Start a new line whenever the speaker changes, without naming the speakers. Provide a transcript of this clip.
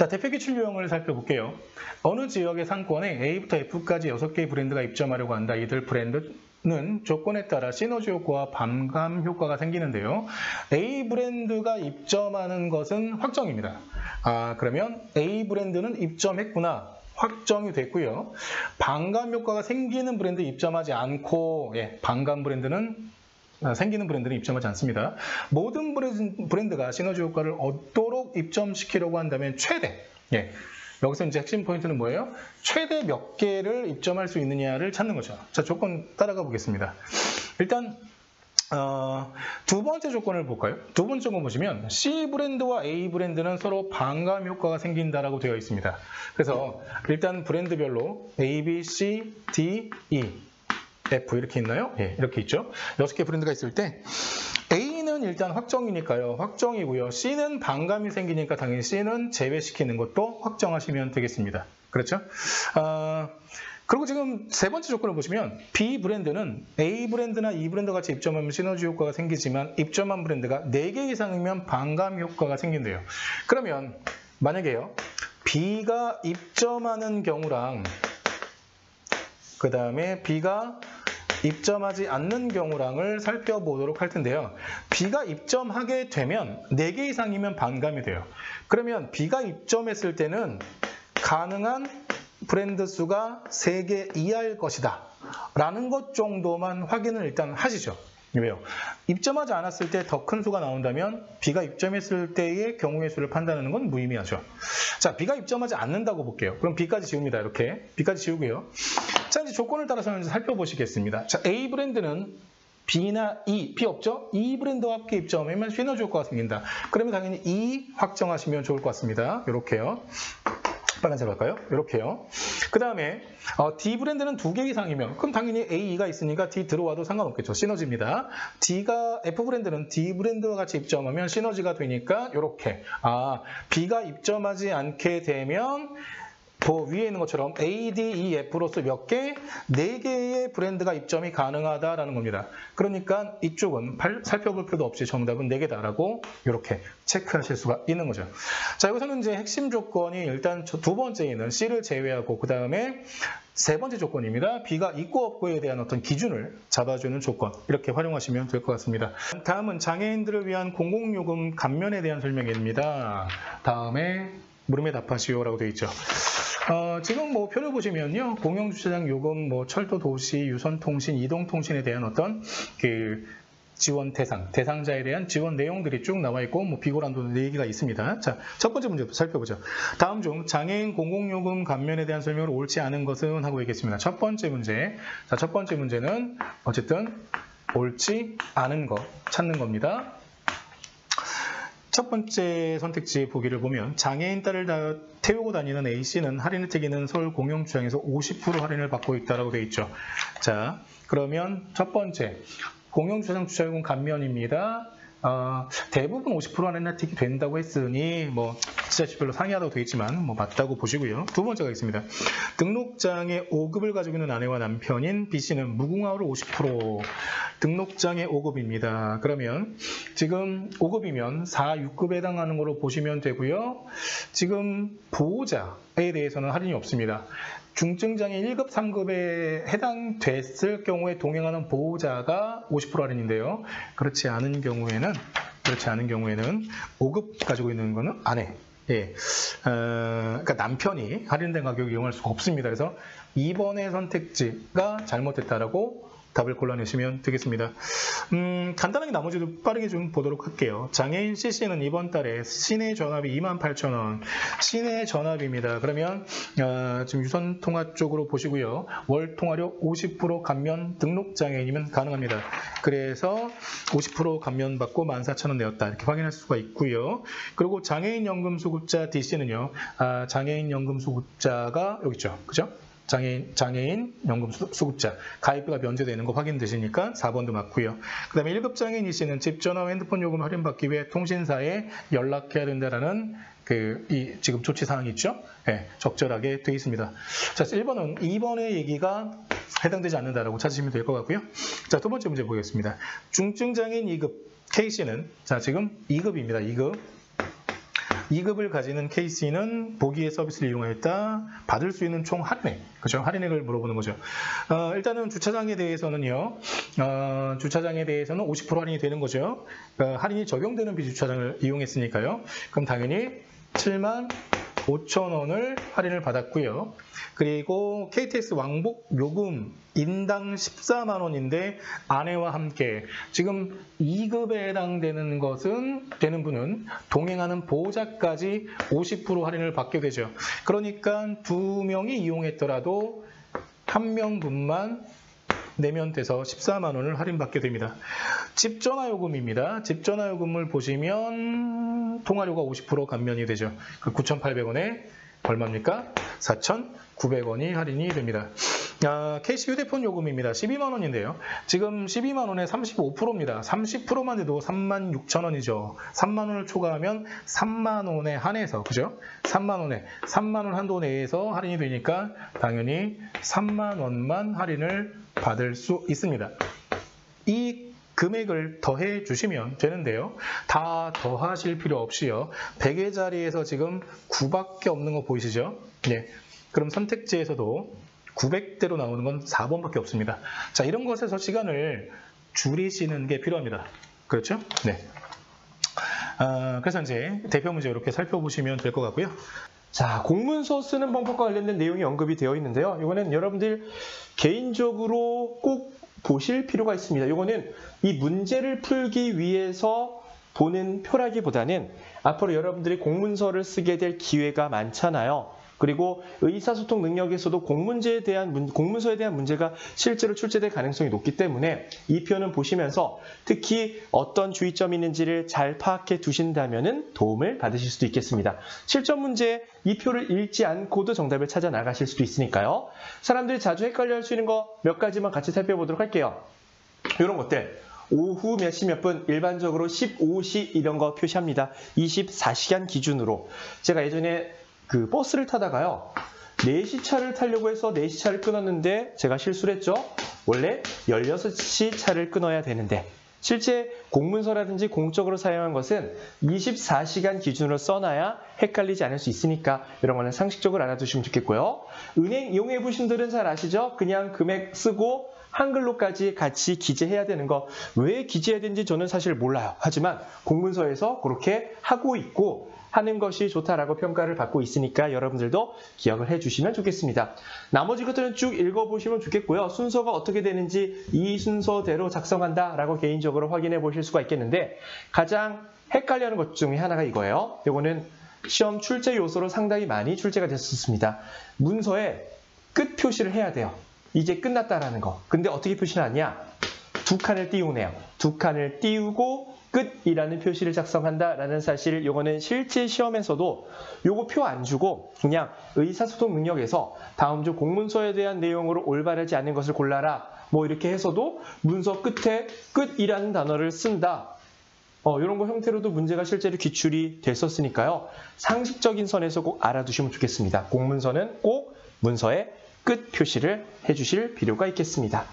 자, 대표 기출 유형을 살펴볼게요. 어느 지역의 상권에 A부터 F까지 6개의 브랜드가 입점하려고 한다. 이들 브랜드는 조건에 따라 시너지 효과와 반감 효과가 생기는데요. A 브랜드가 입점하는 것은 확정입니다. 그러면 A 브랜드는 입점했구나. 확정이 됐고요. 반감 효과가 생기는 브랜드 입점하지 않고, 반감 브랜드는 생기는 브랜드는 입점하지 않습니다. 모든 브랜드가 시너지 효과를 얻도록 입점시키려고 한다면 최대, 여기서 이제 핵심 포인트는 뭐예요? 최대 몇 개를 입점할 수 있느냐를 찾는 거죠. 자, 조건 따라가 보겠습니다. 일단 두 번째 조건을 볼까요? 두 번째 조건 보시면 C 브랜드와 A 브랜드는 서로 반감 효과가 생긴다라고 되어 있습니다. 그래서 일단 브랜드별로 A, B, C, D, E F 이렇게 있나요? 이렇게 있죠. 6개 브랜드가 있을 때 A는 일단 확정이니까요. 확정이고요. C는 반감이 생기니까 당연히 C는 제외시키는 것도 확정하시면 되겠습니다. 그렇죠? 그리고 지금 세 번째 조건을 보시면 B 브랜드는 A 브랜드나 E 브랜드 같이 입점하면 시너지 효과가 생기지만 입점한 브랜드가 4개 이상이면 반감 효과가 생긴대요. 그러면 만약에요. B가 입점하는 경우랑 그 다음에 B가 입점하지 않는 경우랑을 살펴보도록 할 텐데요. B가 입점하게 되면 4개 이상이면 반감이 돼요. 그러면 B가 입점했을 때는 가능한 브랜드 수가 3개 이하일 것이다 라는 것 정도만 확인을 일단 하시죠. 왜요? 입점하지 않았을 때 더 큰 수가 나온다면 B가 입점했을 때의 경우의 수를 판단하는 건 무의미하죠. 자, B가 입점하지 않는다고 볼게요. 그럼 B까지 지웁니다. 이렇게 B까지 지우고요. 자, 이제 조건을 따라서 살펴보시겠습니다. 자, A 브랜드는 B나 E, B 없죠? E 브랜드와 함께 입점하면 시너지 효과가 생긴다. 그러면 당연히 E 확정하시면 좋을 것 같습니다. 이렇게요. 빨간색으로 할까요? 이렇게요. 그 다음에 D 브랜드는 2개 이상이면 그럼 당연히 A, E가 있으니까 D 들어와도 상관없겠죠. 시너지입니다. F 브랜드는 D 브랜드와 같이 입점하면 시너지가 되니까 이렇게 B가 입점하지 않게 되면 위에 있는 것처럼 A, D, E, F로서 몇 개? 4개의 브랜드가 입점이 가능하다라는 겁니다. 그러니까 이쪽은 살펴볼 필요도 없이 정답은 4개다라고 이렇게 체크하실 수가 있는 거죠. 자, 여기서는 이제 핵심 조건이 일단 두 번째에는 C를 제외하고 그 다음에 세 번째 조건입니다. B가 있고 없고에 대한 어떤 기준을 잡아주는 조건 이렇게 활용하시면 될 것 같습니다. 다음은 장애인들을 위한 공공요금 감면에 대한 설명입니다. 다음에 물음에 답하시오라고 되어 있죠. 지금 표를 보시면요. 공영주차장 요금, 철도, 도시, 유선통신, 이동통신에 대한 어떤 지원 대상자에 대한 지원 내용들이 쭉 나와 있고, 비고란도 4개가 있습니다. 자, 첫 번째 문제부터 살펴보죠. 다음 중 장애인 공공요금 감면에 대한 설명을 옳지 않은 것은 하고 있겠습니다. 첫 번째 문제. 자, 첫 번째 문제는 어쨌든 옳지 않은 것 찾는 겁니다. 첫 번째 선택지 보기를 보면 장애인 딸을 태우고 다니는 A씨는 할인 혜택에는 서울 공영주차장에서 50% 할인을 받고 있다고 되어 있죠. 자, 그러면 첫 번째 공영주차장 주차요금 감면입니다. 대부분 50% 할인 혜택이 된다고 했으니 지자체별로 상이하다고 되어 있지만 맞다고 보시고요. 두 번째가 있습니다. 등록장애 5급을 가지고 있는 아내와 남편인 B씨는 무궁화호를 50% 등록장애 5급입니다. 그러면 지금 5급이면 4, 6급에 해당하는 걸로 보시면 되고요. 지금 보호자에 대해서는 할인이 없습니다. 중증장애 1급, 3급에 해당됐을 경우에 동행하는 보호자가 50% 할인인데요. 그렇지 않은 경우에는 5급 가지고 있는 거는 아내. 그러니까 남편이 할인된 가격을 이용할 수가 없습니다. 그래서 2번의 선택지가 잘못됐다라고 답을 골라내시면 되겠습니다. 간단하게 나머지도 빠르게 좀 보도록 할게요. 장애인 CC는 이번 달에 시내 전압이 28,000원. 시내 전압입니다. 그러면 지금 유선통화 쪽으로 보시고요. 월 통화료 50% 감면 등록장애인이면 가능합니다. 그래서 50% 감면 받고 14,000원 내었다. 이렇게 확인할 수가 있고요. 그리고 장애인 연금 수급자 DC는요. 장애인 연금 수급자가 여기 있죠. 그죠? 장애인 연금 수급자 가입비가 면제되는 거 확인되시니까 4번도 맞고요. 그 다음에 1급 장애인 이씨는 집 전화 핸드폰 요금 할인받기 위해 통신사에 연락해야 된다라는 지금 조치 사항이 있죠. 적절하게 되어 있습니다. 자, 1번은 2번의 얘기가 해당되지 않는다라고 찾으시면 될 것 같고요. 자, 두 번째 문제 보겠습니다. 중증장애인 2급 K씨는 지금 2급입니다. 2급. 2급을 가지는 케이스는 보기의 서비스를 이용했다. 받을 수 있는 총 할인액, 그죠? 할인액을 물어보는 거죠. 일단은 주차장에 대해서는요. 주차장에 대해서는 50% 할인이 되는 거죠. 할인이 적용되는 비주차장을 이용했으니까요. 그럼 당연히 75,000원을 할인을 받았고요. 그리고 KTX 왕복 요금 인당 14만 원인데 아내와 함께 지금 2급에 해당되는 되는 분은 동행하는 보호자까지 50% 할인을 받게 되죠. 그러니까 2명이 이용했더라도 1명분만 내면 돼서 14만 원을 할인받게 됩니다. 집전화요금입니다. 집전화요금을 보시면 통화료가 50% 감면이 되죠. 9,800원에 얼마입니까? 4,900원이 할인이 됩니다. KC 휴대폰 요금입니다. 12만 원인데요. 지금 12만 원에 35%입니다. 30%만 돼도 36,000원이죠. 3만 원을 초과하면 3만 원에 한해서, 그죠? 3만 원 한도 내에서 할인이 되니까 당연히 3만 원만 할인을 받을 수 있습니다. 이 금액을 더해 주시면 되는데요. 다 더하실 필요 없이요. 100의 자리에서 지금 9밖에 없는 거 보이시죠? 네. 그럼 선택지에서도 900대로 나오는 건 4번밖에 없습니다. 자, 이런 것에서 시간을 줄이시는 게 필요합니다. 그렇죠? 네. 그래서 이제 대표 문제 이렇게 살펴보시면 될 것 같고요.
자, 공문서 쓰는 방법과 관련된 내용이 언급이 되어 있는데요. 이거는 여러분들 개인적으로 꼭 보실 필요가 있습니다. 이거는 이 문제를 풀기 위해서 보는 표라기보다는 앞으로 여러분들이 공문서를 쓰게 될 기회가 많잖아요. 그리고 의사소통 능력에서도 공문서에 대한 문제가 실제로 출제될 가능성이 높기 때문에 이 표는 보시면서 특히 어떤 주의점이 있는지를 잘 파악해 두신다면 도움을 받으실 수도 있겠습니다. 실전 문제 이 표를 읽지 않고도 정답을 찾아 나가실 수도 있으니까요. 사람들이 자주 헷갈려 할 수 있는 거 몇 가지만 같이 살펴보도록 할게요. 이런 것들. 오후 몇 시 몇 분 일반적으로 15시 이런 거 표시합니다. 24시간 기준으로. 제가 예전에 버스를 타다가요. 4시 차를 타려고 해서 4시 차를 끊었는데 제가 실수를 했죠. 원래 16시 차를 끊어야 되는데 실제 공문서라든지 공적으로 사용한 것은 24시간 기준으로 써놔야 헷갈리지 않을 수 있으니까 이런 거는 상식적으로 알아두시면 좋겠고요. 은행 이용해 보신 분들은 잘 아시죠? 그냥 금액 쓰고 한글로까지 같이 기재해야 되는 거. 왜 기재해야 되는지 저는 사실 몰라요. 하지만 공문서에서 그렇게 하고 있고 하는 것이 좋다라고 평가를 받고 있으니까 여러분들도 기억을 해주시면 좋겠습니다. 나머지 것들은 쭉 읽어보시면 좋겠고요. 순서가 어떻게 되는지 이 순서대로 작성한다라고 개인적으로 확인해 보실 수가 있겠는데 가장 헷갈려하는 것 중에 하나가 이거예요. 이거는 시험 출제 요소로 상당히 많이 출제가 됐었습니다. 문서에 끝 표시를 해야 돼요. 이제 끝났다라는 거. 근데 어떻게 표시를 하냐? 2칸을 띄우네요. 2칸을 띄우고 끝이라는 표시를 작성한다라는 사실, 요거는 실제 시험에서도 요거 표 안 주고 그냥 의사소통 능력에서 다음 주 공문서에 대한 내용으로 올바르지 않은 것을 골라라. 뭐 이렇게 해서도 문서 끝에 끝이라는 단어를 쓴다. 이런 거 형태로도 문제가 실제로 기출이 됐었으니까요. 상식적인 선에서 꼭 알아두시면 좋겠습니다. 공문서는 꼭 문서에 끝 표시를 해주실 필요가 있겠습니다.